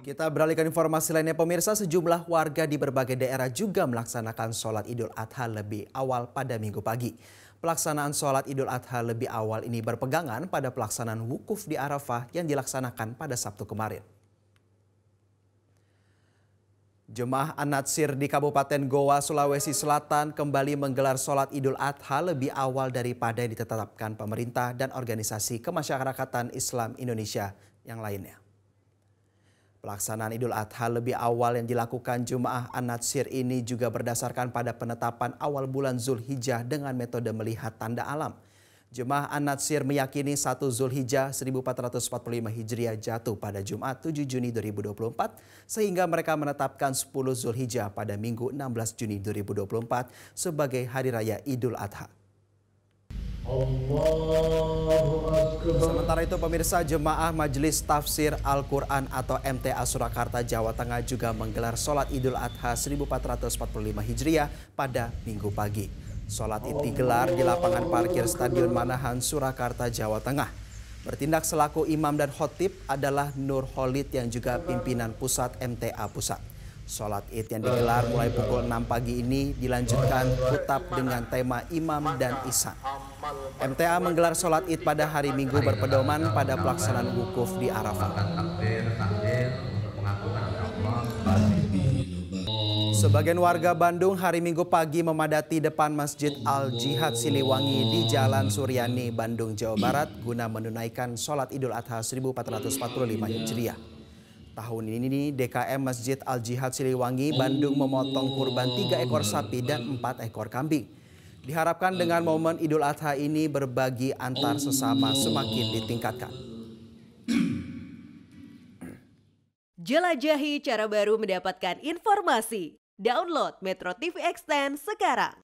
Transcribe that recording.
Kita beralih ke informasi lainnya, pemirsa. Sejumlah warga di berbagai daerah juga melaksanakan sholat Idul Adha lebih awal pada Minggu pagi. Pelaksanaan sholat Idul Adha lebih awal ini berpegangan pada pelaksanaan wukuf di Arafah yang dilaksanakan pada Sabtu kemarin. Jemaah An-Natsir di Kabupaten Goa, Sulawesi Selatan kembali menggelar sholat Idul Adha lebih awal daripada yang ditetapkan pemerintah dan organisasi kemasyarakatan Islam Indonesia yang lainnya. Pelaksanaan Idul Adha lebih awal yang dilakukan Jemaah An-Natsir ini juga berdasarkan pada penetapan awal bulan Zulhijjah dengan metode melihat tanda alam. Jemaah An-Natsir meyakini 1 Zulhijjah 1445 Hijriah jatuh pada Jumat 7 Juni 2024 sehingga mereka menetapkan 10 Zulhijjah pada Minggu 16 Juni 2024 sebagai Hari Raya Idul Adha. Sementara itu pemirsa, Jemaah Majelis Tafsir Al-Quran atau MTA Surakarta, Jawa Tengah juga menggelar sholat Idul Adha 1445 Hijriah pada Minggu pagi. Sholat Id digelar di lapangan parkir Stadion Manahan, Surakarta, Jawa Tengah. Bertindak selaku imam dan khotib adalah Nur Khalid yang juga pimpinan pusat MTA Pusat. Sholat Id yang digelar mulai pukul 6 pagi ini dilanjutkan khutbah dengan tema Imam dan Ihsan. MTA menggelar sholat Id pada hari Minggu berpedoman pada pelaksanaan wukuf di Arafah. Sebagian warga Bandung hari Minggu pagi memadati depan Masjid Al-Jihad Siliwangi di Jalan Suryani, Bandung, Jawa Barat guna menunaikan sholat Idul Adha 1445 Hijriah. Tahun ini DKM Masjid Al-Jihad Siliwangi, Bandung memotong kurban 3 ekor sapi dan 4 ekor kambing. Diharapkan dengan momen Idul Adha ini berbagi antar sesama semakin ditingkatkan. Jelajahi cara baru mendapatkan informasi. Download Metro TV Extend sekarang.